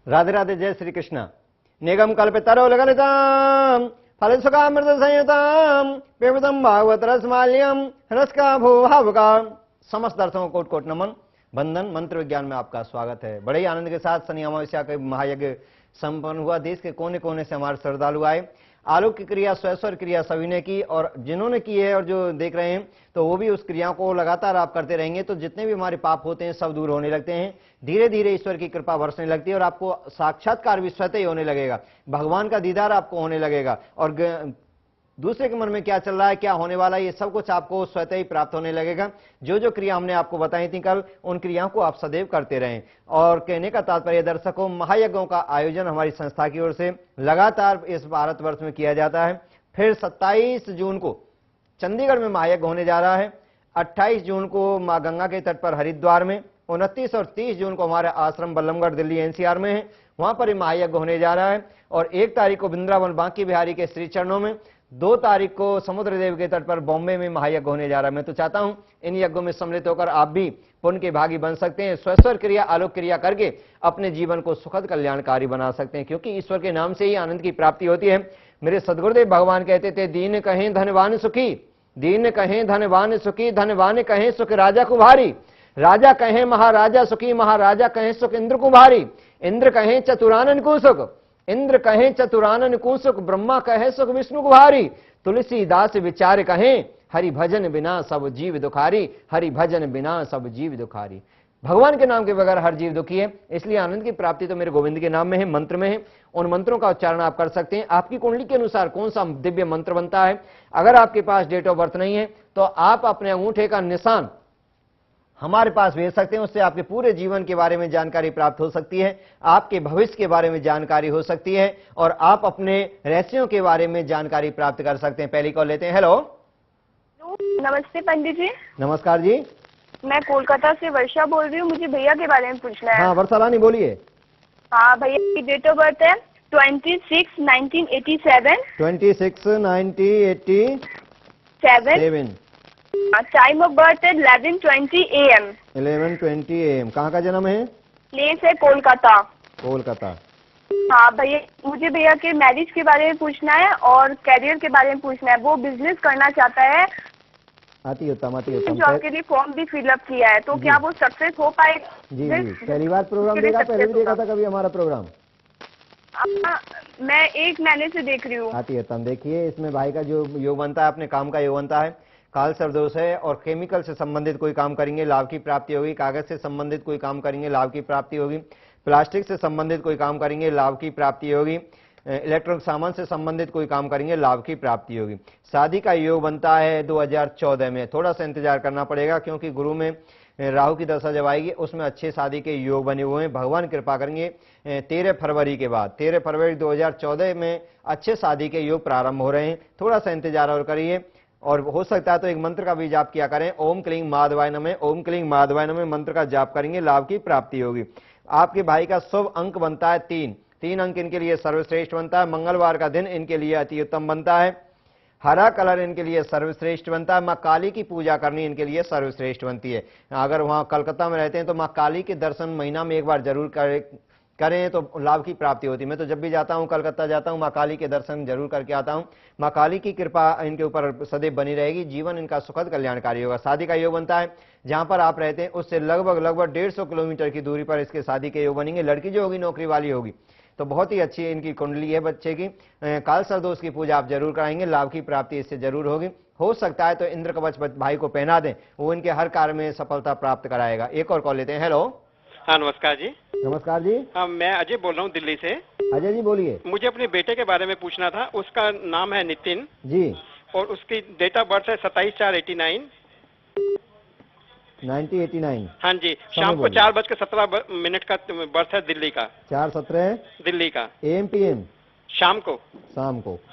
राधे राधे, जय श्री कृष्ण। निगम कल्पितरो ललिताम फलसुकामृत संयुताम पिबतम भागवत रसमाल्यम रसका भूभावुका। समस्त दर्शकों कोट कोट नमन। बंधन मंत्र विज्ञान में आपका स्वागत है। बड़े ही आनंद के साथ शनि अमावस्या का महायज्ञ संपन्न हुआ। देश के कोने कोने से हमारे श्रद्धालु आए। आलोक की क्रिया, स्वैश्वर क्रिया सभी ने की, और जिन्होंने की है और जो देख रहे हैं तो वो भी उस क्रिया को लगातार आप करते रहेंगे तो जितने भी हमारे पाप होते हैं सब दूर होने लगते हैं। धीरे धीरे ईश्वर की कृपा बरसने लगती है और आपको साक्षात्कार भी स्वतः ही होने लगेगा। भगवान का दीदार आपको होने लगेगा और दूसरे के मन में क्या चल रहा है, क्या होने वाला है, ये सब कुछ आपको स्वतः ही प्राप्त होने लगेगा। जो जो क्रिया हमने आपको बताई थी कल, उन क्रियाओं को आप सदैव करते रहें। और कहने का तात्पर्य दर्शकों, महायज्ञों का आयोजन हमारी संस्था की ओर से लगातार इस भारतवर्ष में किया जाता है। फिर 27 जून को चंडीगढ़ में महायज्ञ होने जा रहा है, 28 जून को मां गंगा के तट पर हरिद्वार में, 29 और 30 जून को हमारा आश्रम बल्लभगढ़ दिल्ली एनसीआर में है, वहां पर महायज्ञ होने जा रहा है। और 1 तारीख को वृंदावन बांकी बिहारी के श्री चरणों में, 2 तारीख को समुद्रदेव के तट पर बॉम्बे में महायज्ञ होने जा रहा है। मैं तो चाहता हूं इन यज्ञों में सम्मिलित होकर आप भी पुण्य के भागी बन सकते हैं। स्वैश्वर क्रिया, आलोक क्रिया करके अपने जीवन को सुखद कल्याणकारी बना सकते हैं, क्योंकि ईश्वर के नाम से ही आनंद की प्राप्ति होती है। मेरे सदगुरुदेव भगवान कहते थे, दीन कहें धनवान सुखी, दीन कहें धनवान सुखी, धनवान कहें सुख राजा कुभारी, राजा कहें महाराजा सुखी, महाराजा कहें सुख इंद्र कुभारी, इंद्र कहें चतुरानन को सुख, इंद्र कहें चतुरानन को सुख, ब्रह्मा कहे सुख विष्णु कुभारी, तुलसीदास विचार कहें हरि भजन बिना सब जीव दुखारी, हरि भजन बिना सब जीव दुखारी। भगवान के नाम के बगैर हर जीव दुखी है, इसलिए आनंद की प्राप्ति तो मेरे गोविंद के नाम में है, मंत्र में है। उन मंत्रों का उच्चारण आप कर सकते हैं। आपकी कुंडली के अनुसार कौन सा दिव्य मंत्र बनता है, अगर आपके पास डेट ऑफ बर्थ नहीं है तो आप अपने अंगूठे का निशान हमारे पास भेज सकते हैं। उससे आपके पूरे जीवन के बारे में जानकारी प्राप्त हो सकती है, आपके भविष्य के बारे में जानकारी हो सकती है, और आप अपने रहस्यों के बारे में जानकारी प्राप्त कर सकते हैं। पहली कॉल लेते हैं। हेलो, नमस्ते पंडित जी। नमस्कार जी, मैं कोलकाता से वर्षा बोल रही हूँ। मुझे भैया के बारे में पूछना है। हाँ वर्षा रानी बोलिए। हाँ भैया की डेट ऑफ बर्थ है 26/1987। 26/1987। टाइम ऑफ बर्थ है 11:20 AM। 11:20 AM। कहाँ का जन्म है? प्लेस है कोलकाता। कोलकाता। हाँ भैया, मुझे भैया के मैरिज के बारे में पूछना है और करियर के बारे में पूछना है। वो बिजनेस करना चाहता है। अति उत्तम, अति उत्तम। जॉब के लिए फॉर्म भी फिलअप किया है, तो क्या वो सक्सेस हो पाएगा? जी जी। पहली बार प्रोग्राम देखा, पहले भी देखा था कभी हमारा प्रोग्राम? मैं 1 महीने से देख रही हूँ। अति उत्तम। देखिए, इसमें भाई का जो योग बनता है, अपने काम का योग बनता है। काल सर्वदोष है और केमिकल से संबंधित कोई काम करेंगे लाभ की प्राप्ति होगी, कागज से संबंधित कोई काम करेंगे लाभ की प्राप्ति होगी, प्लास्टिक से संबंधित कोई काम करेंगे लाभ की प्राप्ति होगी, इलेक्ट्रॉनिक सामान से संबंधित कोई काम करेंगे लाभ की प्राप्ति होगी। शादी का योग बनता है 2014 में। थोड़ा सा इंतजार करना पड़ेगा, क्योंकि गुरु में राहु की दशा जब आएगी उसमें अच्छे शादी के योग बने हुए हैं। भगवान कृपा करेंगे 13 फरवरी के बाद, 13 फरवरी 2014 में अच्छे शादी के योग प्रारंभ हो रहे हैं। थोड़ा सा इंतजार और करिए, और हो सकता है तो एक मंत्र का भी जाप किया करें। ओम क्लीं माधवाय नमः, ओम क्लीं माधवाय नमः मंत्र का जाप करेंगे, लाभ की प्राप्ति होगी। आपके भाई का शुभ अंक बनता है 3 अंक इनके लिए सर्वश्रेष्ठ बनता है। मंगलवार का दिन इनके लिए अति उत्तम बनता है। हरा कलर इनके लिए सर्वश्रेष्ठ बनता है। माँ काली की पूजा करनी इनके लिए सर्वश्रेष्ठ बनती है। अगर वहां कलकत्ता में रहते हैं तो माँ काली के दर्शन महीना में एक बार जरूर करें तो लाभ की प्राप्ति होती है। मैं तो जब भी जाता हूं, कलकत्ता जाता हूं, माँ काली के दर्शन जरूर करके आता हूं। माँ काली की कृपा इनके ऊपर सदैव बनी रहेगी, जीवन इनका सुखद कल्याणकारी होगा। शादी का योग बनता है जहां पर आप रहते हैं उससे लगभग 150 किलोमीटर की दूरी पर इसके शादी के योग बनेंगे। लड़की जो होगी नौकरी वाली होगी, तो बहुत ही अच्छी इनकी कुंडली है बच्चे की। काल सर्वदोष की पूजा आप जरूर कराएंगे, लाभ की प्राप्ति इससे जरूर होगी। हो सकता है तो इंद्र कवच भाई को पहना दें, वो इनके हर कार्य में सफलता प्राप्त कराएगा। एक और कॉल लेते हैं। हेलो, हाँ नमस्कार जी। नमस्कार जी। हाँ, मैं अजय बोल रहा हूँ दिल्ली से। अजय जी बोलिए। मुझे अपने बेटे के बारे में पूछना था। उसका नाम है नितिन जी, और उसकी डेट ऑफ बर्थ है 27/4/89। 1989। हाँ जी, शाम को 4:17 का बर्थ है, दिल्ली का। 4:17 दिल्ली का। AM PM? शाम को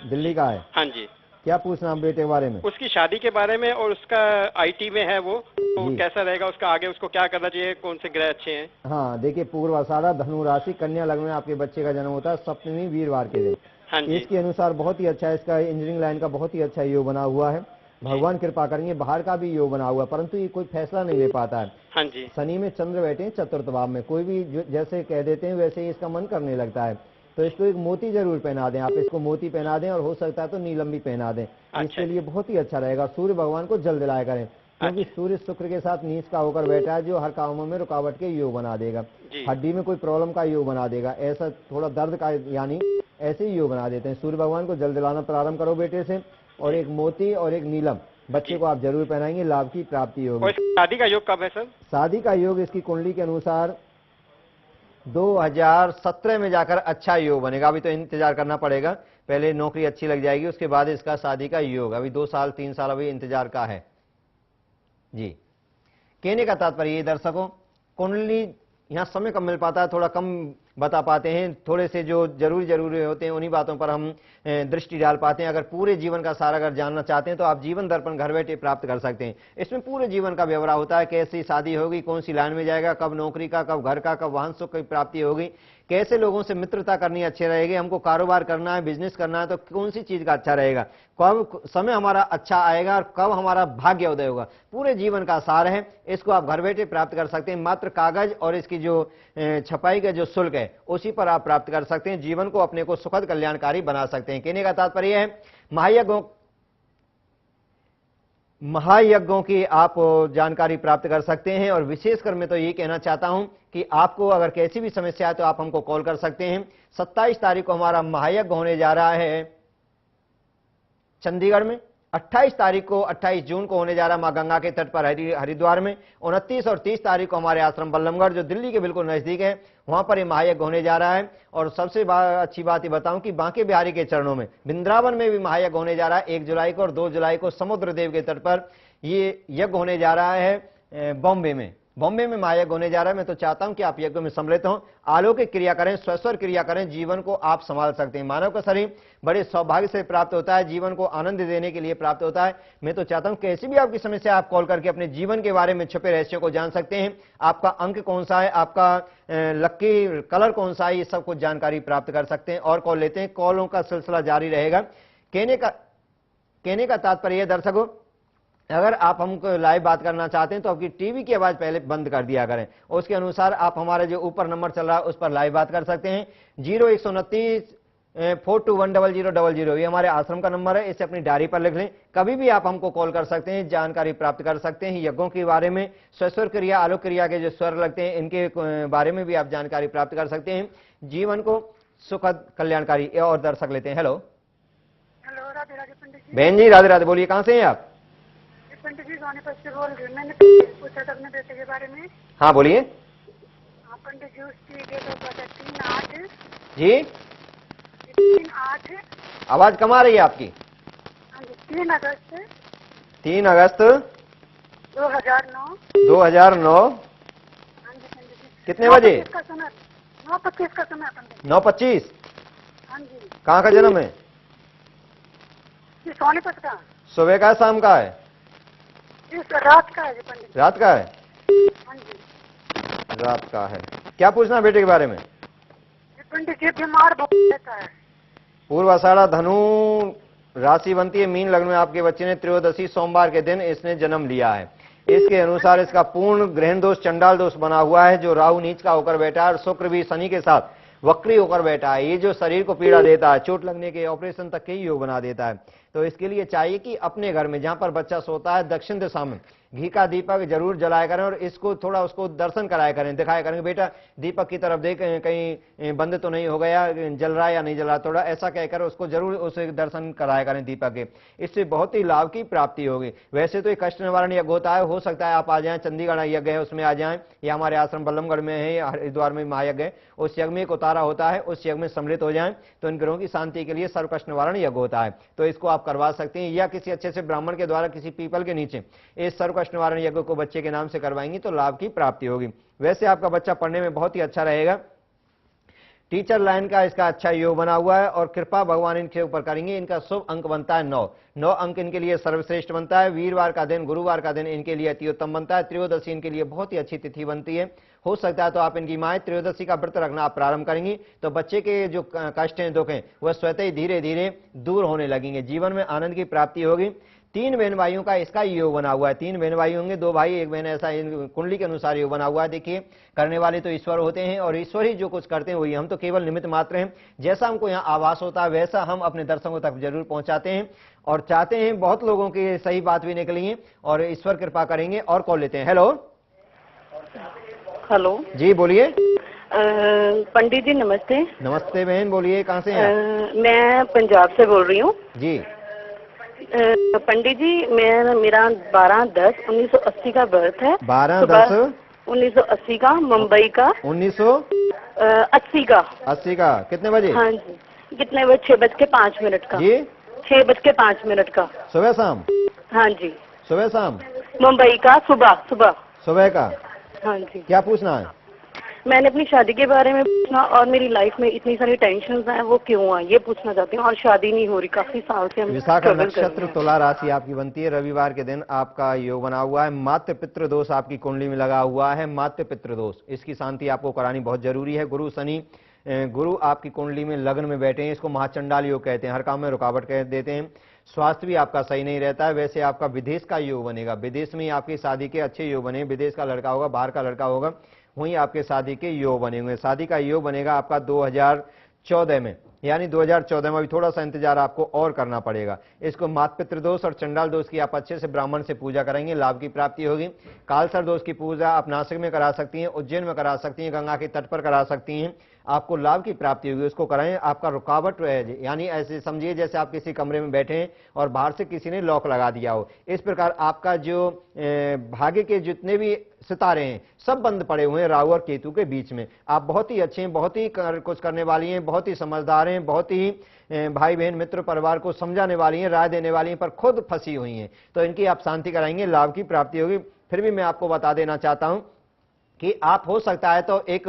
दिल्ली का है। हाँ जी। क्या पूछना आप बेटे के बारे में? उसकी शादी के बारे में, और उसका IT में है वो, तो कैसा रहेगा उसका आगे, उसको क्या करना चाहिए, कौन से ग्रह अच्छे हैं? हाँ देखिए, पूर्वाषाढ़ा धनु राशि कन्या लग्न में आपके बच्चे का जन्म होता है, सप्तमी वीरवार के दिन। हाँ जी। इसके अनुसार बहुत ही अच्छा है, इसका इंजीनियरिंग लाइन का बहुत ही अच्छा योग बना हुआ है। भगवान कृपा करेंगे। बाहर का भी योग बना हुआ है, परंतु ये कोई फैसला नहीं ले पाता है। हाँ जी। शनि में चंद्र बैठे हैं चतुर्थ भाव में, कोई भी जैसे कह देते हैं वैसे ही इसका मन करने लगता है। तो इसको एक मोती जरूर पहना दें, आप इसको मोती पहना दें, और हो सकता है तो नीलम भी पहना दें। इसके लिए बहुत ही अच्छा रहेगा। सूर्य भगवान को जल दिलाया करें, क्योंकि सूर्य शुक्र के साथ नीच का होकर बैठा है, जो हर कामों में रुकावट के योग बना देगा, हड्डी में कोई प्रॉब्लम का योग बना देगा, ऐसा थोड़ा दर्द का, यानी ऐसे ही योग बना देते हैं। सूर्य भगवान को जल दिलाना प्रारंभ करो बेटे से, और एक मोती और एक नीलम बच्चे को आप जरूर पहनाएंगे, लाभ की प्राप्ति होगी। और शादी का योग कब है सर? शादी का योग इसकी कुंडली के अनुसार 2017 में जाकर अच्छा योग बनेगा। अभी तो इंतजार करना पड़ेगा, पहले नौकरी अच्छी लग जाएगी, उसके बाद इसका शादी का योग। अभी 2 साल 3 साल अभी इंतजार का है जी। कहने का तात्पर्य ये दर्शकों, कुंडली यहाँ समय कम मिल पाता है, थोड़ा कम बता पाते हैं, थोड़े से जो जरूरी होते हैं उन्हीं बातों पर हम दृष्टि डाल पाते हैं। अगर पूरे जीवन का सारा अगर जानना चाहते हैं तो आप जीवन दर्पण घर बैठे प्राप्त कर सकते हैं। इसमें पूरे जीवन का ब्यौरा होता है, कैसी शादी होगी, कौन सी लाइन में जाएगा, कब नौकरी का, कब घर का, कब वाहन सुख की प्राप्ति होगी, कैसे लोगों से मित्रता करनी अच्छी रहेगी, हमको कारोबार करना है, बिजनेस करना है तो कौन सी चीज का अच्छा रहेगा, कब समय हमारा अच्छा आएगा और कब हमारा भाग्य उदय होगा, पूरे जीवन का सार है। इसको आप घर बैठे प्राप्त कर सकते हैं। मात्र कागज और इसकी जो छपाई का जो शुल्क है उसी पर आप प्राप्त कर सकते हैं। जीवन को अपने को सुखद कल्याणकारी बना सकते हैं। कहने का तात्पर्य है महायज्ञों की आप जानकारी प्राप्त कर सकते हैं। और विशेषकर मैं तो ये कहना चाहता हूं कि आपको अगर कैसी भी समस्या है तो आप हमको कॉल कर सकते हैं। 27 तारीख को हमारा महायज्ञ होने जा रहा है चंडीगढ़ में, 28 तारीख को 28 जून को होने जा रहा है मां गंगा के तट पर हरिद्वार में, 29 और 30 तारीख को हमारे आश्रम बल्लभगढ़ जो दिल्ली के बिल्कुल नजदीक है वहां पर ये महायज्ञ होने जा रहा है। और सबसे अच्छी बात ये बताऊं कि बांके बिहारी के चरणों में वृंदावन में भी महायज्ञ होने जा रहा है 1 जुलाई को, और 2 जुलाई को समुद्र देव के तट पर ये यज्ञ होने जा रहा है बॉम्बे में महायज्ञ होने जा रहा है। मैं तो चाहता हूं कि आप यज्ञ में सम्मिलित हों, अलौकिक क्रिया करें, स्वस्वर क्रिया करें, जीवन को आप संभाल सकते हैं। मानव का शरीर बड़े सौभाग्य से प्राप्त होता है, जीवन को आनंद देने के लिए प्राप्त होता है। मैं तो चाहता हूं कैसी भी आपकी समस्या आप कॉल करके अपने जीवन के बारे में छुपे रहस्यों को जान सकते हैं। आपका अंक कौन सा है, आपका लक्की कलर कौन सा है, ये सब कुछ जानकारी प्राप्त कर सकते हैं। और कॉल लेते हैं, कॉलों का सिलसिला जारी रहेगा। कहने का तात्पर्य दर्शकों, अगर आप हमको लाइव बात करना चाहते हैं तो आपकी टीवी की आवाज पहले बंद कर दिया करें, उसके अनुसार आप हमारे जो ऊपर नंबर चल रहा है उस पर लाइव बात कर सकते हैं। 0129 421000, ये हमारे आश्रम का नंबर है, इसे अपनी डायरी पर लिख लें। कभी भी आप हमको कॉल कर सकते हैं, जानकारी प्राप्त कर सकते हैं यज्ञों के बारे में, स्वस्वर क्रिया, आलोक क्रिया के जो स्वर लगते हैं इनके बारे में भी आप जानकारी प्राप्त कर सकते हैं। जीवन को सुखद कल्याणकारी। और दर्शक लेते हैं। हेलो राधे राधे पंडित जी। बहन जी राधे राधे, बोलिए कहां से हैं आप? पंडित जी सोनीपत से बोल रही हूँ। मैंने पूछा था अपने बेटे के बारे में। हाँ बोलिए। हाँ पंडित जी, उसकी डेट ऑफ बर्थ 3/8 जी 3/8। आवाज कम आ रही है आपकी। हाँ जी, 3 अगस्त 2009। 2009 हाँ जी पंडित जी। कितने बजे? 9:25 का समय, 9:25 का समय पंडित। 9:25। हाँ जी। कहाँ का जन्म है? ये सोनीपत का। सुबह का है शाम का है? इस रात का है जी पंडित। रात का है? हाँ जी रात का है। क्या पूछना बेटे के बारे में? पंडित जी बीमार बहुत रहता है। पूर्वाषाढ़ा धनु राशि बनती है, मीन लग्न में आपके बच्चे ने त्रयोदशी सोमवार के दिन इसने जन्म लिया है। इसके अनुसार इसका पूर्ण ग्रहण दोष चंडाल दोष बना हुआ है, जो राहु नीच का होकर बैठा है और शुक्र भी शनि के साथ वक्री होकर बैठा है। ये जो शरीर को पीड़ा देता है, चोट लगने के ऑपरेशन तक के ही योग बना देता है। तो इसके लिए चाहिए कि अपने घर में जहां पर बच्चा सोता है दक्षिण दिशा में घी का दीपक जरूर जलाया करें, और इसको थोड़ा उसको दर्शन कराया करें, दिखाया करें बेटा दीपक की तरफ देख, कहीं बंद तो नहीं हो गया, जल रहा है या नहीं जल रहा, थोड़ा ऐसा कहकर उसको जरूर उसे दर्शन कराया करें दीपक के। इससे बहुत ही लाभ की प्राप्ति होगी। वैसे तो एक कष्ट निवारण यज्ञ होता है, हो सकता है आप आ जाएं, चंडीगढ़ यज्ञ है उसमें आ जाएं, या हमारे आश्रम बल्लभगढ़ में है या हरिद्वार में महायज्ञ है, उस यज्ञ में एक उतारा होता है, उस यज्ञ में सम्मिलित हो जाएं तो इन ग्रहों की शांति के लिए सर्व कष्ट निवारण यज्ञ होता है। तो इसको आप करवा सकते हैं, या किसी अच्छे से ब्राह्मण के द्वारा किसी पीपल के नीचे इस सर्व कष्ट निवारण यज्ञ को बच्चे के नाम से करवाएंगी तो लाभ की प्राप्ति होगी। वैसे आपका बच्चा पढ़ने में बहुत ही अच्छा रहेगा, टीचर लाइन का इसका अच्छा योग बना हुआ है, और कृपा भगवान इनके ऊपर करेंगे। इनका शुभ अंक बनता है 9 अंक इनके लिए सर्वश्रेष्ठ बनता है। वीरवार का दिन, गुरुवार का दिन इनके लिए अति उत्तम बनता है। त्रयोदशी इनके लिए बहुत ही अच्छी तिथि बनती है। हो सकता है तो आप इनकी माए त्रयोदशी का व्रत रखना आप प्रारंभ करेंगी तो बच्चे के जो कष्ट हैं दुख हैं वह स्वतः ही धीरे धीरे दूर होने लगेंगे, जीवन में आनंद की प्राप्ति होगी। तीन बहन भाइयों का इसका योग बना हुआ है। तीन बहन भाई होंगे, दो भाई एक बहन, ऐसा कुंडली के अनुसार योग बना हुआ है। देखिए, करने वाले तो ईश्वर होते हैं और ईश्वर ही जो कुछ करते हैं वही, हम तो केवल निमित्त मात्र हैं। जैसा हमको यहाँ आभास होता है वैसा हम अपने दर्शकों तक जरूर पहुंचाते हैं और चाहते हैं बहुत लोगों की सही बात भी निकली है और ईश्वर कृपा करेंगे। और कॉल लेते हैं। हेलो हेलो जी, बोलिए। पंडित जी नमस्ते। नमस्ते बहन, बोलिए, कहाँ से हैं? मैं पंजाब से बोल रही हूँ जी। पंडित जी, मेरा 12/10/1980 का बर्थ है। 12/10/1980 का, मुंबई का। 1980 का। कितने बजे? हाँ जी, कितने बजे? 6:05 का जी। 6:05 का। सुबह शाम? हाँ जी, सुबह शाम? मुंबई का। सुबह का। हाँ जी। क्या पूछना है? मैंने अपनी शादी के बारे में पूछना और मेरी लाइफ में इतनी सारी टेंशन्स हैं वो क्यों है ये पूछना चाहती हूँ। और शादी नहीं हो रही, काफी साल से हम विशाखा struggle कर रहे नक्षत्र हैं। तुला राशि आपकी बनती है। रविवार के दिन आपका योग बना हुआ है। मातृ पितृ दोष आपकी कुंडली में लगा हुआ है। मातृ पितृ दोष, इसकी शांति आपको करानी बहुत जरूरी है। गुरु शनि, गुरु आपकी कुंडली में लग्न में बैठे हैं, इसको महाचंडाल योग कहते हैं, हर काम में रुकावट कह देते हैं। स्वास्थ्य भी आपका सही नहीं रहता है। वैसे आपका विदेश का योग बनेगा, विदेश में आपकी शादी के अच्छे योग बने। विदेश का लड़का होगा, बाहर का लड़का होगा, वहीं आपके शादी के योग बने हुए। शादी का योग बनेगा आपका 2014 में, यानी 2014 में। अभी थोड़ा सा इंतजार आपको और करना पड़ेगा। इसको मात पितृ दोष और चंडाल दोष की आप अच्छे से ब्राह्मण से पूजा करेंगे, लाभ की प्राप्ति होगी। कालसर दोष की पूजा आप नासिक में करा सकती हैं, उज्जैन में करा सकती हैं, गंगा के तट पर करा सकती हैं, आपको लाभ की प्राप्ति होगी। उसको कराएं। आपका रुकावट यानी ऐसे समझिए जैसे आप किसी कमरे में बैठे हैं और बाहर से किसी ने लॉक लगा दिया हो। इस प्रकार आपका जो भाग्य के जितने भी सितारे हैं सब बंद पड़े हुए हैं राहु और केतु के बीच में। आप बहुत ही अच्छे हैं, बहुत ही कुछ करने वाली हैं, बहुत ही समझदार हैं, बहुत ही भाई बहन मित्र परिवार को समझाने वाली हैं, राय देने वाली हैं, पर खुद फंसी हुई हैं। तो इनकी आप शांति कराएंगे, लाभ की प्राप्ति होगी। फिर भी मैं आपको बता देना चाहता हूं कि आप हो सकता है तो एक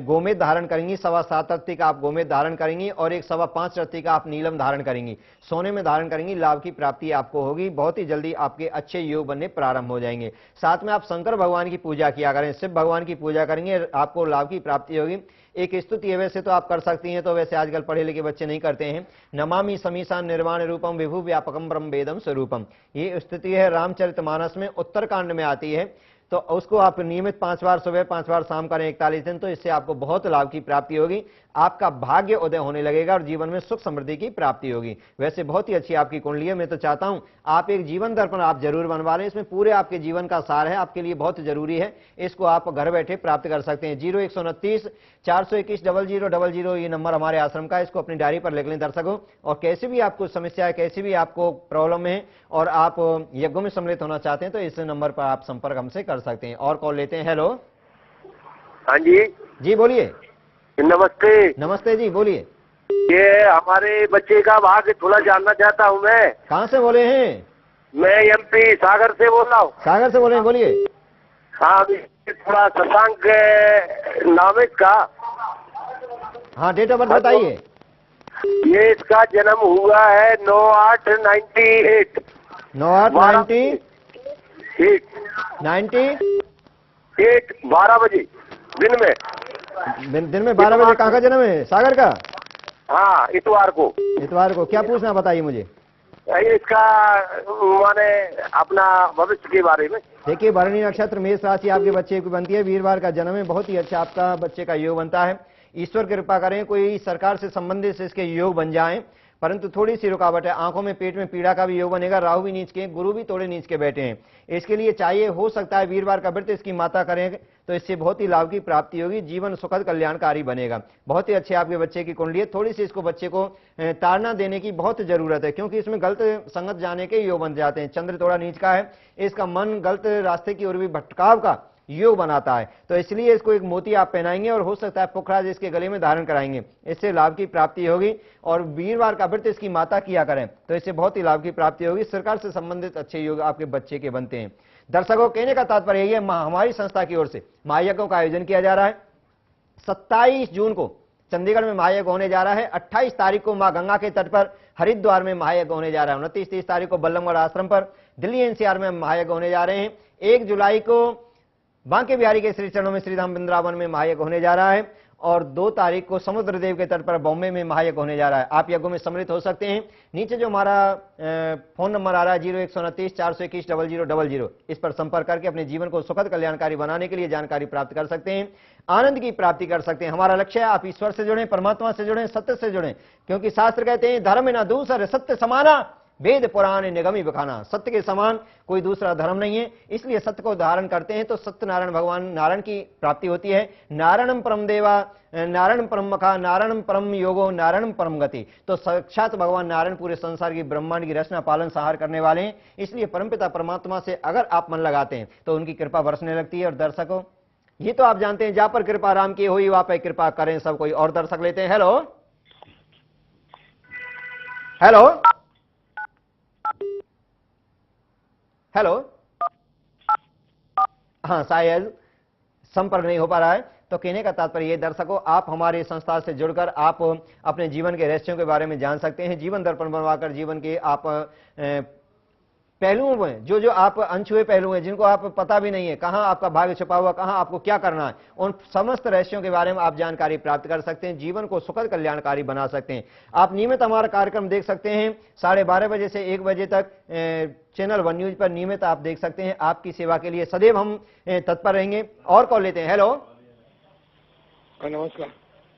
गोमेद धारण करेंगी, 7.25 रत्ती का आप गोमेद धारण करेंगी और एक 5.25 रत्ती का आप नीलम धारण करेंगी, सोने में धारण करेंगी। लाभ की प्राप्ति आपको होगी। बहुत ही जल्दी आपके अच्छे योग बनने प्रारंभ हो जाएंगे। साथ में आप शंकर भगवान की पूजा किया करें, शिव भगवान की पूजा करेंगे, आपको लाभ की प्राप्ति होगी। एक स्तुति है, वैसे तो आप कर सकती हैं, तो वैसे आजकल पढ़े लिखे बच्चे नहीं करते हैं। नमामि समीसा निर्वाण रूपम विभु व्यापकम ब्रह्म वेदम स्वरूपम, ये स्तुति है रामचरितमानस में उत्तरकांड में आती है। तो उसको आप नियमित 5 बार सुबह 5 बार शाम करें 41 दिन, तो इससे आपको बहुत लाभ की प्राप्ति होगी। आपका भाग्य उदय होने लगेगा और जीवन में सुख समृद्धि की प्राप्ति होगी। वैसे बहुत ही अच्छी आपकी कुंडली है। मैं तो चाहता हूं आप एक जीवन दर्पण आप जरूर बनवा लें, इसमें पूरे आपके जीवन का सार है, आपके लिए बहुत जरूरी है। इसको आप घर बैठे प्राप्त कर सकते हैं। 0129 421 0000 ये नंबर हमारे आश्रम का है। इसको अपनी डायरी पर लिख लें दर्शकों। और कैसी भी आपको समस्या है, कैसी भी आपको प्रॉब्लम है और आप यज्ञों में सम्मिलित होना चाहते हैं, तो इस नंबर पर आप संपर्क हमसे कर सकते हैं। और कॉल लेते हैं। हेलो। हाँ जी। जी बोलिए। नमस्ते। नमस्ते जी, बोलिए। ये हमारे बच्चे का भाग्य थोड़ा जानना चाहता हूँ मैं। कहाँ से बोले हैं? मैं MP सागर से बोल रहा हूँ। सागर से बोले हैं, बोलिए। हाँ, अभी थोड़ा शशांक नामिक का। हाँ, डेट ऑफ बर्थ बताइए। ये इसका जन्म हुआ है 9/8/98। 9/8/98 12 बजे दिन में। दिन में 12 बजे। कहाँ का जन्म है? सागर का? हाँ, इतवार को। इतवार को। क्या पूछना बताइए मुझे। इसका माने अपना भविष्य के बारे में। देखिए, भरणी नक्षत्र मेष राशि आपके बच्चे की बनती है। वीरवार का जन्म है। बहुत ही अच्छा आपका बच्चे का योग बनता है। ईश्वर कृपा करें कोई सरकार से संबंधित इसके योग बन जाएं, परंतु थोड़ी सी रुकावट है। आंखों में पेट में पीड़ा का भी योग बनेगा। राहु भी नीच के, गुरु भी थोड़े नीच के बैठे हैं। इसके लिए चाहिए, हो सकता है वीरवार का व्रत इसकी माता करें तो इससे बहुत ही लाभ की प्राप्ति होगी। जीवन सुखद कल्याणकारी बनेगा। बहुत ही अच्छे आपके बच्चे की कुंडली है। थोड़ी सी इसको बच्चे को ताड़ना देने की बहुत जरूरत है, क्योंकि इसमें गलत संगत जाने के योग बन जाते हैं। चंद्र थोड़ा नीच का है, इसका मन गलत रास्ते की ओर भी भटकाव का योग बनाता है। तो इसलिए इसको एक मोती आप पहनाएंगे और हो सकता है पुखराज इसके गले में धारण कराएंगे, इससे लाभ की प्राप्ति होगी। और वीरवार का व्रत इसकी माता किया करें तो इससे बहुत ही लाभ की प्राप्ति होगी। सरकार से संबंधित अच्छे योग आपके बच्चे के बनते हैं। दर्शकों, कहने का तात्पर्य यही है, हमारी संस्था की ओर से महायज्ञों का आयोजन किया जा रहा है। 27 जून को चंडीगढ़ में महायज्ञ होने जा रहा है। 28 तारीख को मां गंगा के तट पर हरिद्वार में महायज्ञ होने जा रहा है। 29-30 तारीख को बल्लमगढ़ आश्रम पर दिल्ली NCR में महायज्ञ होने जा रहे हैं। 1 जुलाई को बांके बिहारी के श्री चरणों में श्रीधाम वृंदावन में महायज्ञ होने जा रहा है। और 2 तारीख को समुद्र देव के तट पर बॉम्बे में महायज्ञ होने जा रहा है। आप यज्ञों में सम्मिलित हो सकते हैं। नीचे जो हमारा फोन नंबर आ रहा है 0129 421 0000, इस पर संपर्क करके अपने जीवन को सुखद कल्याणकारी बनाने के लिए जानकारी प्राप्त कर सकते हैं, आनंद की प्राप्ति कर सकते हैं। हमारा लक्ष्य है आप ईश्वर से जुड़ें, परमात्मा से जुड़ें, सत्य से जुड़ें, क्योंकि शास्त्र कहते हैं धर्म न दूसर सत्य समाना, वेद पुराण निगमी बखाना। सत्य के समान कोई दूसरा धर्म नहीं है, इसलिए सत्य को धारण करते हैं तो सत्यनारायण भगवान नारायण की प्राप्ति होती है। नारायणम परम देवा, नारायण परम मखा, नारायण परम योगो, नारायण परम गति। तो साक्षात भगवान नारायण पूरे संसार की ब्रह्मांड की रचना पालन संहार करने वाले हैं। इसलिए परमपिता परमात्मा से अगर आप मन लगाते हैं तो उनकी कृपा बरसने लगती है। और दर्शकों, ये तो आप जानते हैं, जहां पर कृपा राम की हुई वहां पर कृपा करें सब कोई। और दर्शक लेते हैं। हेलो हेलो हेलो, हाँ शायद संपर्क नहीं हो पा रहा है। तो कहने का तात्पर्य ये दर्शकों, आप हमारे संस्था से जुड़कर आप अपने जीवन के रहस्यों के बारे में जान सकते हैं। जीवन दर्पण बनवाकर जीवन के आप पहलुओं में जो आप अनछुए पहलू हैं, जिनको आप पता भी नहीं है कहां आपका भाग्य छुपा हुआ, कहां आपको क्या करना है, उन समस्त रहस्यों के बारे में आप जानकारी प्राप्त कर सकते हैं, जीवन को सुखद कल्याणकारी बना सकते हैं। आप नियमित हमारा कार्यक्रम देख सकते हैं 12:30 बजे से 1 बजे तक चैनल 1 न्यूज पर नियमित आप देख सकते हैं। आपकी सेवा के लिए सदैव हम तत्पर रहेंगे। और कॉल लेते हैं। हेलो नमस्कार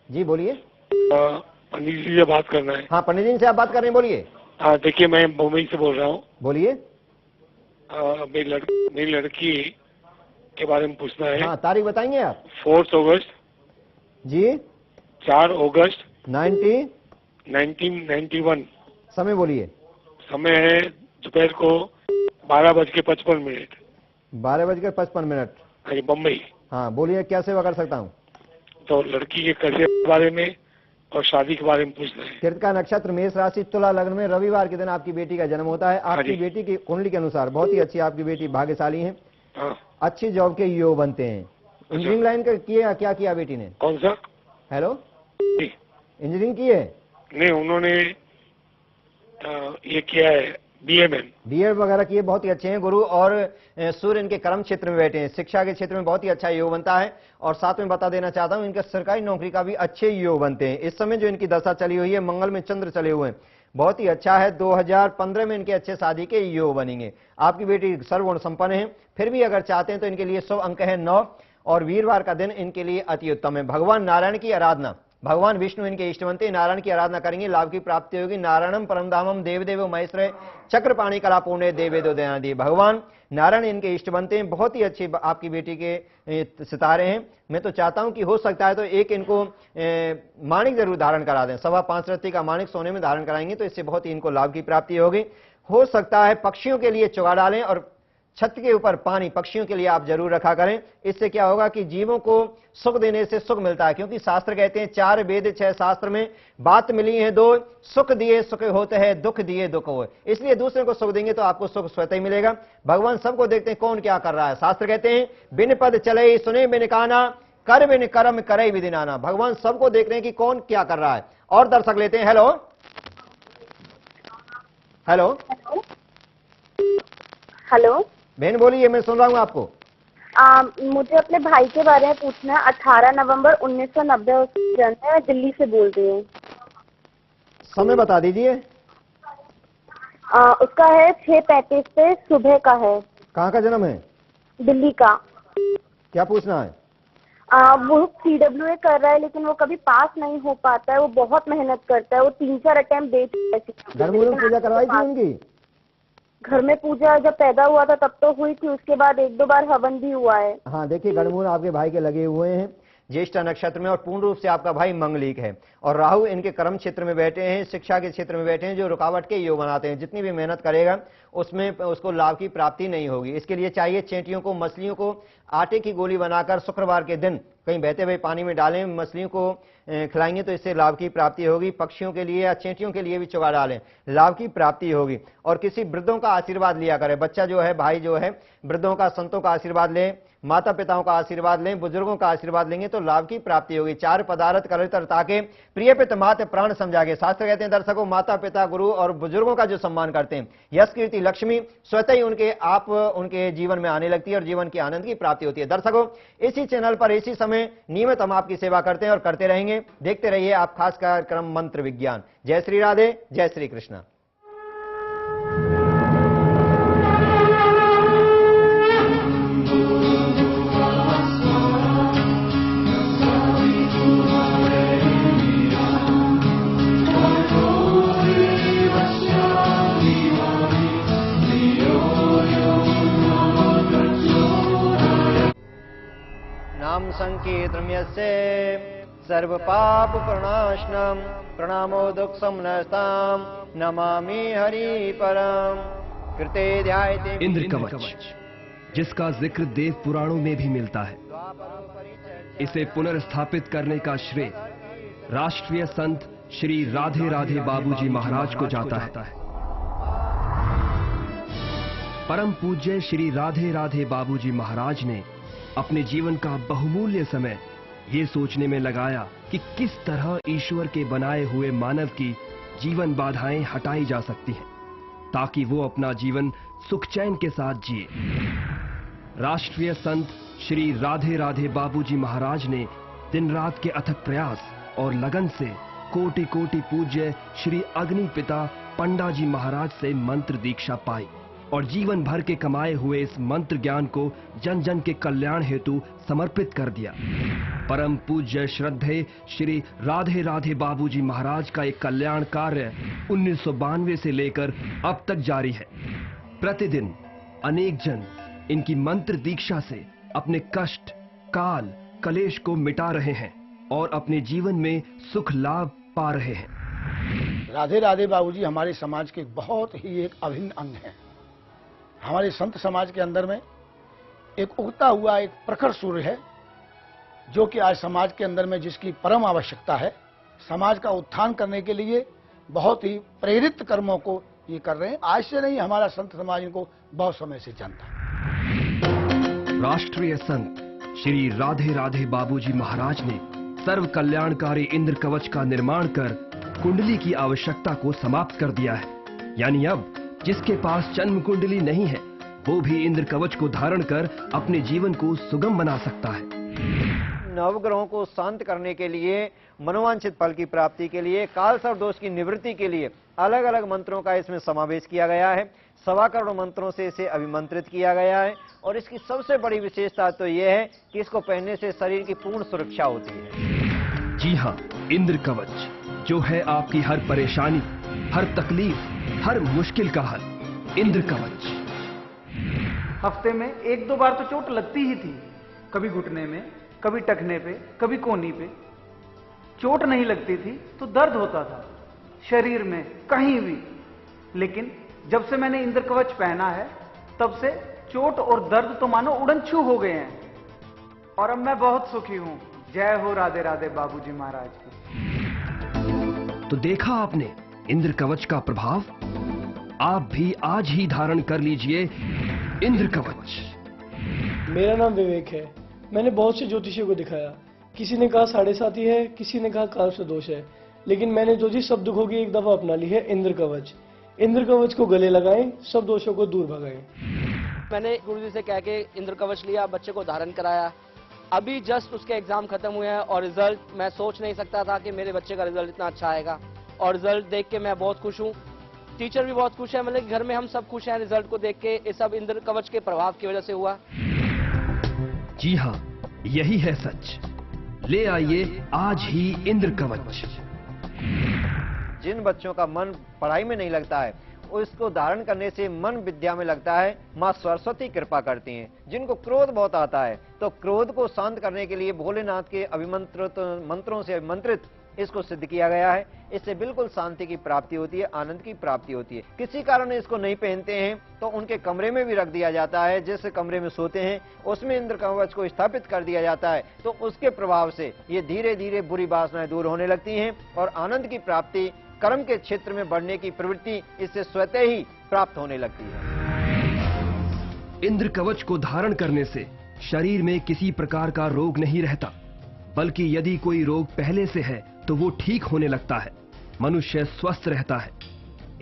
जी, बोलिए। पंडित जी से बात करना है। हाँ, पंडित जी से आप बात कर रहे हैं, बोलिए। हाँ देखिए, मैं मुंबई से बोल रहा हूँ। बोलिए। मेरी लड़की के बारे में पूछना है। हाँ, तारीख बताएंगे आप? 4 अगस्त जी। 4 अगस्त 1991। समय बोलिए। समय है दोपहर को 12:55। 12:55। अरे बम्बई। हाँ बोलिए, क्या सेवा कर सकता हूँ? तो लड़की के कर्जे के बारे में और शादी के बारे में पूछना है। कृतिका नक्षत्र, मेष राशि, तुला लग्न में रविवार के दिन आपकी बेटी का जन्म होता है। आपकी बेटी की कुंडली के अनुसार बहुत ही अच्छी आपकी बेटी भाग्यशाली है। अच्छी जॉब के योग बनते हैं। इंजीनियरिंग लाइन का किया, क्या किया बेटी ने? कौन सा? हेलो, इंजीनियरिंग की है? नहीं, उन्होंने ये किया है बीएड वगैरह किए, बहुत ही अच्छे हैं। गुरु और सूर्य इनके कर्म क्षेत्र में बैठे हैं। शिक्षा के क्षेत्र में बहुत ही अच्छा योग बनता है। और साथ में बता देना चाहता हूं, इनके सरकारी नौकरी का भी अच्छे योग बनते हैं। इस समय जो इनकी दशा चली हुई है, मंगल में चंद्र चले हुए हैं, बहुत ही अच्छा है। 2015 में इनके अच्छे शादी के योग बनेंगे। आपकी बेटी सर्वगुण संपन्न है। फिर भी अगर चाहते हैं तो इनके लिए शुभ अंक है 9 और वीरवार का दिन इनके लिए अति उत्तम है। भगवान नारायण की आराधना, भगवान विष्णु इनके इष्टवंते, नारायण की आराधना करेंगे, लाभ की प्राप्ति होगी। नारायणम परमधामम देवदेव महेश्वर चक्रपाणी कलापूर्णे देवेदो दयादि। भगवान नारायण इनके इष्टवंते हैं। बहुत ही अच्छे आपकी बेटी के सितारे हैं। मैं तो चाहता हूं कि हो सकता है तो एक इनको माणिक जरूर धारण करा दें। 5.25 रत्ती का माणिक सोने में धारण कराएंगे तो इससे बहुत ही इनको लाभ की प्राप्ति होगी। हो सकता है पक्षियों के लिए चुगा डालें और छत के ऊपर पानी पक्षियों के लिए आप जरूर रखा करें। इससे क्या होगा कि जीवों को सुख देने से सुख मिलता है, क्योंकि शास्त्र कहते हैं 4 वेद 6 शास्त्र में बात मिली है 2, सुख दिए सुख होते हैं, दुख दिए दुख हो। इसलिए दूसरे को सुख देंगे तो आपको सुख स्वतः ही मिलेगा। भगवान सबको देखते हैं कौन क्या कर रहा है। शास्त्र कहते हैं बिन पद चले सुने बिन काना, कर बिन कर्म करे विधि नाना। भगवान सबको देख रहे हैं कि कौन क्या कर रहा है। और दर्शक लेते हैं। हेलो हेलो हेलो, बहन बोलिए, मैं सुन रहा हूं आपको। मुझे अपने भाई के बारे में पूछना है। 18 नवंबर 1990 उसका जन्म है। मैं दिल्ली से बोल रही हूँ। समय बता दीजिए। उसका है 6:35 पे सुबह का है। कहाँ का जन्म है? दिल्ली का। क्या पूछना है? वो CWA कर रहा है, लेकिन वो कभी पास नहीं हो पाता है। वो बहुत मेहनत करता है। वो 3-4 अटेम्प्ट दे चुका है। घर में पूजा करवाई थी उनकी? घर में पूजा जब पैदा हुआ था तब तो हुई थी, उसके बाद 1-2 बार हवन भी हुआ है। हाँ देखिए, गणमूल आपके भाई के लगे हुए हैं ज्येष्ठा नक्षत्र में, और पूर्ण रूप से आपका भाई मंगलिक है। और राहु इनके कर्म क्षेत्र में बैठे हैं, शिक्षा के क्षेत्र में बैठे हैं, जो रुकावट के योग बनाते हैं। जितनी भी मेहनत करेगा उसमें उसको लाभ की प्राप्ति नहीं होगी। इसके लिए चाहिए चेंटियों को, मछलियों को आटे की गोली बनाकर शुक्रवार के दिन कहीं बहते हुए पानी में डालें, मछलियों को खिलाएंगे तो इससे लाभ की प्राप्ति होगी। पक्षियों के लिए या चेंटियों के लिए भी चुगा डालें, लाभ की प्राप्ति होगी। और किसी वृद्धों का आशीर्वाद लिया करें। बच्चा जो है, भाई जो है, वृद्धों का, संतों का आशीर्वाद ले, माता पिताओं का आशीर्वाद लें, बुजुर्गों का आशीर्वाद लेंगे तो लाभ की प्राप्ति होगी। 4 पदार्थ कर ताके प्रिय पित मात प्राण समझागे। शास्त्र कहते हैं दर्शकों, माता पिता गुरु और बुजुर्गों का जो सम्मान करते हैं, यश कीर्ति लक्ष्मी स्वतः ही उनके जीवन में आने लगती है और जीवन के आनंद की प्राप्ति होती है। दर्शकों, इसी चैनल पर इसी समय में नियमित हम आपकी सेवा करते हैं और करते रहेंगे। देखते रहिए आप खास कार्यक्रम मंत्र विज्ञान। जय श्री राधे, जय श्री कृष्ण। नाम संकीर्तनं यस्य सर्व पाप प्रणाशनम प्रणामो दुख समनस्ताम नमामि हरि परम। कृते ध्यायते इंद्र कवच, जिसका जिक्र देव पुराणों में भी मिलता है, इसे पुनर्स्थापित करने का श्रेय राष्ट्रीय संत श्री राधे राधे बाबूजी महाराज को जाता है। परम पूज्य श्री राधे राधे बाबूजी महाराज ने अपने जीवन का बहुमूल्य समय ये सोचने में लगाया कि किस तरह ईश्वर के बनाए हुए मानव की जीवन बाधाएं हटाई जा सकती हैं, ताकि वो अपना जीवन सुख चैन के साथ जिए। राष्ट्रीय संत श्री राधे राधे बाबूजी महाराज ने दिन रात के अथक प्रयास और लगन से कोटि कोटि पूज्य श्री अग्नि पिता पंडा जी महाराज से मंत्र दीक्षा पाई और जीवन भर के कमाए हुए इस मंत्र ज्ञान को जन जन के कल्याण हेतु समर्पित कर दिया। परम पूज्य श्रद्धेय श्री राधे राधे बाबूजी महाराज का एक कल्याण कार्य 1992 से लेकर अब तक जारी है। प्रतिदिन अनेक जन इनकी मंत्र दीक्षा से अपने कष्ट, काल, कलेश को मिटा रहे हैं और अपने जीवन में सुख लाभ पा रहे हैं। राधे राधे बाबूजी हमारे समाज के बहुत ही एक अभिन्न अंग हैं। हमारे संत समाज के अंदर में एक उगता हुआ एक प्रखर सूर्य है, जो कि आज समाज के अंदर में जिसकी परम आवश्यकता है। समाज का उत्थान करने के लिए बहुत ही प्रेरित कर्मों को ये कर रहे हैं। आज से नहीं, हमारा संत समाज इनको बहुत समय से जानता है। राष्ट्रीय संत श्री राधे राधे बाबूजी महाराज ने सर्व कल्याणकारी इंद्र कवच का निर्माण कर कुंडली की आवश्यकता को समाप्त कर दिया है। यानी अब जिसके पास जन्म कुंडली नहीं है, वो भी इंद्र कवच को धारण कर अपने जीवन को सुगम बना सकता है। नवग्रहों को शांत करने के लिए, मनोवांछित फल की प्राप्ति के लिए, काल सर्प दोष की निवृत्ति के लिए अलग अलग मंत्रों का इसमें समावेश किया गया है। 1.25 करोड़ मंत्रों से इसे अभिमंत्रित किया गया है और इसकी सबसे बड़ी विशेषता तो यह है कि इसको पहनने से शरीर की पूर्ण सुरक्षा होती है। जी हाँ, इंद्र कवच जो है आपकी हर परेशानी, हर तकलीफ, हर मुश्किल का हल। इंद्र कवच। हफ्ते में 1-2 बार तो चोट लगती ही थी, कभी घुटने में, कभी टखने पे, कभी कोहनी पे। चोट नहीं लगती थी तो दर्द होता था शरीर में कहीं भी, लेकिन जब से मैंने इंद्र कवच पहना है तब से चोट और दर्द तो मानो उड़न-छू हो गए हैं और अब मैं बहुत सुखी हूं। जय हो राधे राधे बाबूजी महाराज की। तो देखा आपने इंद्र कवच का प्रभाव। आप भी आज ही धारण कर लीजिए इंद्र कवच। मेरा नाम विवेक है। मैंने बहुत से ज्योतिषियों को दिखाया, किसी ने कहा 7.5 है, किसी ने कहा काल सर्प दोष है, लेकिन मैंने जो सब दुखों की एक दफा अपना ली है इंद्र कवच। इंद्र कवच को गले लगाएं, सब दोषों को दूर भगाएं। मैंने गुरुजी से कह के इंद्र कवच लिया, बच्चे को धारण कराया। अभी जस्ट उसके एग्जाम खत्म हुए हैं और रिजल्ट मैं सोच नहीं सकता था कि मेरे बच्चे का रिजल्ट इतना अच्छा आएगा और रिजल्ट देख के मैं बहुत खुश हूँ। टीचर भी बहुत खुश है, मतलब घर में हम सब खुश हैं रिजल्ट को देख के। ये सब इंद्र कवच के प्रभाव की वजह से हुआ। जी हाँ, यही है सच। ले आइए आज ही इंद्र कवच। जिन बच्चों का मन पढ़ाई में नहीं लगता है, उसको धारण करने से मन विद्या में लगता है। माँ सरस्वती कृपा करती हैं। जिनको क्रोध बहुत आता है, तो क्रोध को शांत करने के लिए भोलेनाथ के अभिमंत्रित मंत्रों से अभिमंत्रित इसको सिद्ध किया गया है। इससे बिल्कुल शांति की प्राप्ति होती है, आनंद की प्राप्ति होती है। किसी कारण इसको नहीं पहनते हैं तो उनके कमरे में भी रख दिया जाता है। जिस कमरे में सोते हैं उसमें इंद्र कवच को स्थापित कर दिया जाता है, तो उसके प्रभाव से ये धीरे धीरे बुरी वासनाएं दूर होने लगती हैं और आनंद की प्राप्ति, कर्म के क्षेत्र में बढ़ने की प्रवृत्ति इससे स्वतः ही प्राप्त होने लगती है। इंद्र कवच को धारण करने से शरीर में किसी प्रकार का रोग नहीं रहता, बल्कि यदि कोई रोग पहले से है तो वो ठीक होने लगता है। मनुष्य स्वस्थ रहता है।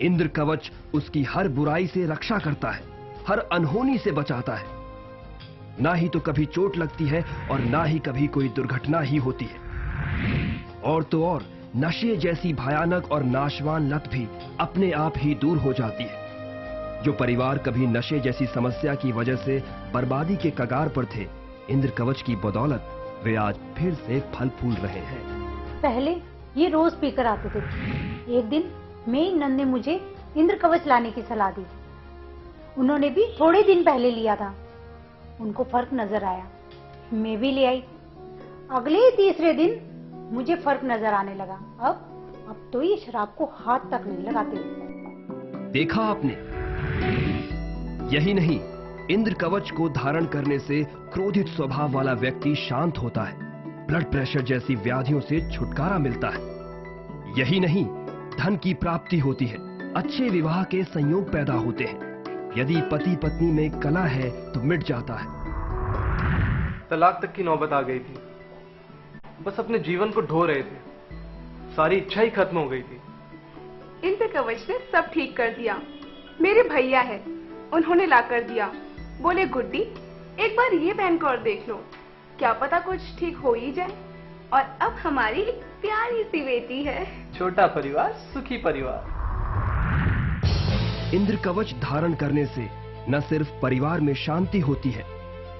इंद्र कवच उसकी हर बुराई से रक्षा करता है, हर अनहोनी से बचाता है। ना ही तो कभी चोट लगती है और ना ही कभी कोई दुर्घटना ही होती है। और तो और नशे जैसी भयानक और नाशवान लत भी अपने आप ही दूर हो जाती है। जो परिवार कभी नशे जैसी समस्या की वजह से बर्बादी के कगार पर थे, इंद्र कवच की बदौलत वे आज फिर से फल फूल रहे हैं। पहले ये रोज पीकर आते थे। एक दिन मेरी नंद ने मुझे इंद्र कवच लाने की सलाह दी। उन्होंने भी थोड़े दिन पहले लिया था, उनको फर्क नजर आया, मैं भी ले आई। अगले ही तीसरे दिन मुझे फर्क नजर आने लगा। अब तो ये शराब को हाथ तक नहीं लगाते। देखा आपने, यही नहीं, इंद्र कवच को धारण करने से क्रोधित स्वभाव वाला व्यक्ति शांत होता है, ब्लड प्रेशर जैसी व्याधियों से छुटकारा मिलता है। यही नहीं, धन की प्राप्ति होती है, अच्छे विवाह के संयोग पैदा होते हैं। यदि पति पत्नी में कलह है तो मिट जाता है। तलाक तक की नौबत आ गई थी। बस अपने जीवन को ढो रहे थे, सारी इच्छा ही खत्म हो गई थी। इंद्र कवच ने सब ठीक कर दिया। मेरे भैया है, उन्होंने ला कर दिया। बोले गुड्डी, एक बार ये पहन कर देख लो, क्या पता कुछ ठीक हो ही जाए। और अब हमारी एक प्यारी सी बेटी है। छोटा परिवार सुखी परिवार। इंद्र कवच धारण करने से न सिर्फ परिवार में शांति होती है,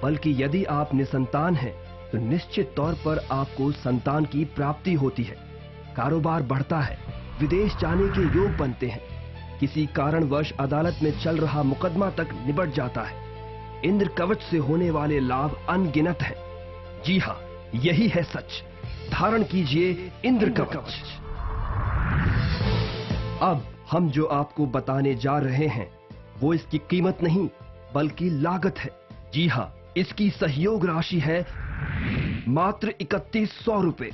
बल्कि यदि आप निसंतान हैं तो निश्चित तौर पर आपको संतान की प्राप्ति होती है। कारोबार बढ़ता है, विदेश जाने के योग बनते हैं, किसी कारणवश अदालत में चल रहा मुकदमा तक निबट जाता है। इंद्र कवच से होने वाले लाभ अनगिनत हैं। जी हाँ, यही है सच। धारण कीजिए इंद्र कवच। अब हम जो आपको बताने जा रहे हैं वो इसकी कीमत नहीं बल्कि लागत है। जी हाँ, इसकी सहयोग राशि है मात्र 3100 रुपए।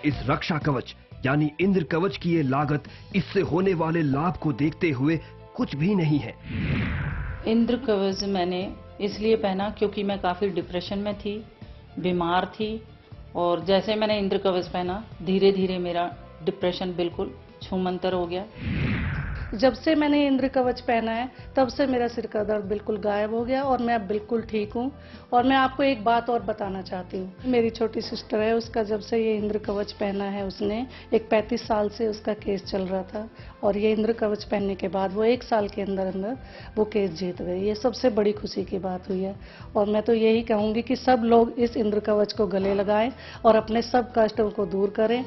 इस रक्षा कवच यानी इंद्र कवच की ये लागत इससे होने वाले लाभ को देखते हुए कुछ भी नहीं है। इंद्र कवच मैंने इसलिए पहना क्योंकि मैं काफी डिप्रेशन में थी, बीमार थी, और जैसे मैंने इंद्र कवच पहना धीरे धीरे मेरा डिप्रेशन बिल्कुल छूमंतर हो गया। जब से मैंने इंद्र कवच पहना है तब से मेरा सिर का दर्द बिल्कुल गायब हो गया और मैं अब बिल्कुल ठीक हूँ। और मैं आपको एक बात और बताना चाहती हूँ, मेरी छोटी सिस्टर है, उसका जब से ये इंद्र कवच पहना है, उसने एक 35 साल से उसका केस चल रहा था और ये इंद्र कवच पहनने के बाद वो 1 साल के अंदर अंदर वो केस जीत गई। ये सबसे बड़ी खुशी की बात हुई है। और मैं तो यही कहूँगी कि सब लोग इस इंद्र कवच को गले लगाएं और अपने सब कष्टों को दूर करें।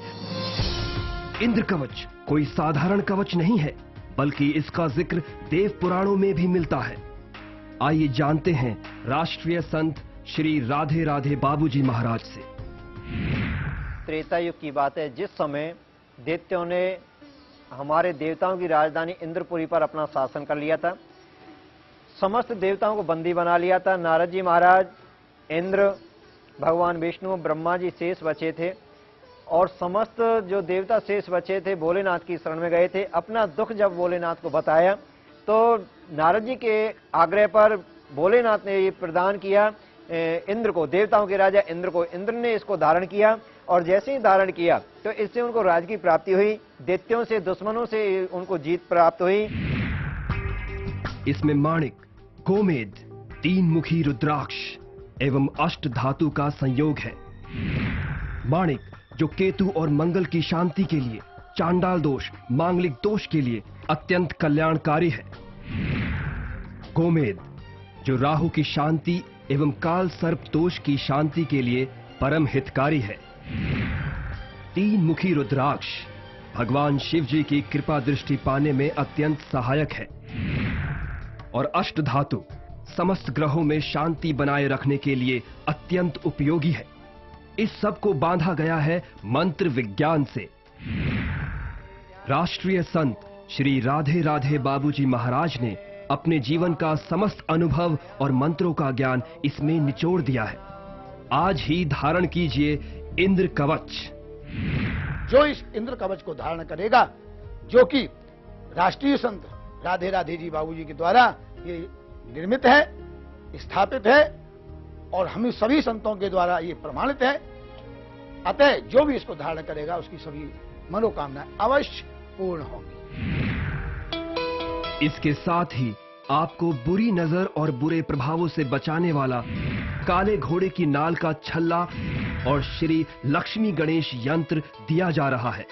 इंद्र कवच कोई साधारण कवच नहीं है, बल्कि इसका जिक्र देव पुराणों में भी मिलता है। आइए जानते हैं राष्ट्रीय संत श्री राधे राधे बाबूजी महाराज से। त्रेता युग की बात है, जिस समय दैत्यों ने हमारे देवताओं की राजधानी इंद्रपुरी पर अपना शासन कर लिया था, समस्त देवताओं को बंदी बना लिया था। नारद जी महाराज, इंद्र, भगवान विष्णु, ब्रह्मा जी शेष बचे थे और समस्त जो देवता शेष बचे थे भोलेनाथ की शरण में गए थे। अपना दुख जब भोलेनाथ को बताया तो नारद जी के आग्रह पर भोलेनाथ ने ये प्रदान किया इंद्र को, देवताओं के राजा इंद्र को। इंद्र ने इसको धारण किया और जैसे ही धारण किया तो इससे उनको राज की प्राप्ति हुई, दैत्यों से, दुश्मनों से उनको जीत प्राप्त हुई। इसमें माणिक, गोमेद, 3 मुखी रुद्राक्ष एवं अष्ट धातु का संयोग है। माणिक जो केतु और मंगल की शांति के लिए, चांडाल दोष, मांगलिक दोष के लिए अत्यंत कल्याणकारी है। गोमेद जो राहु की शांति एवं काल सर्प दोष की शांति के लिए परम हितकारी है। 3 मुखी रुद्राक्ष भगवान शिव जी की कृपा दृष्टि पाने में अत्यंत सहायक है। और अष्ट धातु समस्त ग्रहों में शांति बनाए रखने के लिए अत्यंत उपयोगी है। इस सब को बांधा गया है मंत्र विज्ञान से। राष्ट्रीय संत श्री राधे राधे बाबूजी महाराज ने अपने जीवन का समस्त अनुभव और मंत्रों का ज्ञान इसमें निचोड़ दिया है। आज ही धारण कीजिए इंद्र कवच। जो इस इंद्र कवच को धारण करेगा, जो कि राष्ट्रीय संत राधे राधे जी बाबूजी के द्वारा ये निर्मित है, स्थापित है और हम सभी संतों के द्वारा ये प्रमाणित है, अतः जो भी इसको धारण करेगा उसकी सभी मनोकामनाएं अवश्य पूर्ण होंगी। इसके साथ ही आपको बुरी नजर और बुरे प्रभावों से बचाने वाला काले घोड़े की नाल का छल्ला और श्री लक्ष्मी गणेश यंत्र दिया जा रहा है।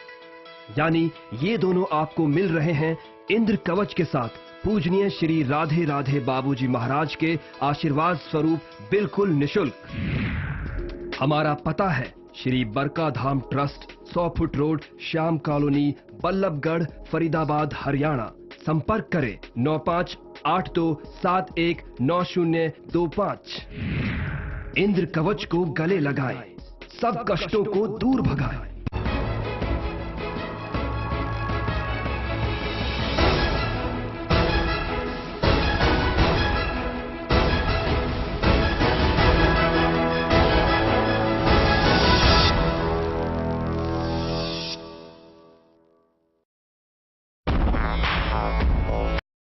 यानी ये दोनों आपको मिल रहे हैं इंद्र कवच के साथ पूजनीय श्री राधे राधे बाबूजी महाराज के आशीर्वाद स्वरूप बिल्कुल निशुल्क। हमारा पता है Shri Barka Dham Trust, 100 foot Road, Shyam Colony, Ballabhgarh, Faridabad, Haryana. संपर्क करें 9582719025। इंद्र कवच को गले लगाएं, सब कष्टों को दूर भगाएं।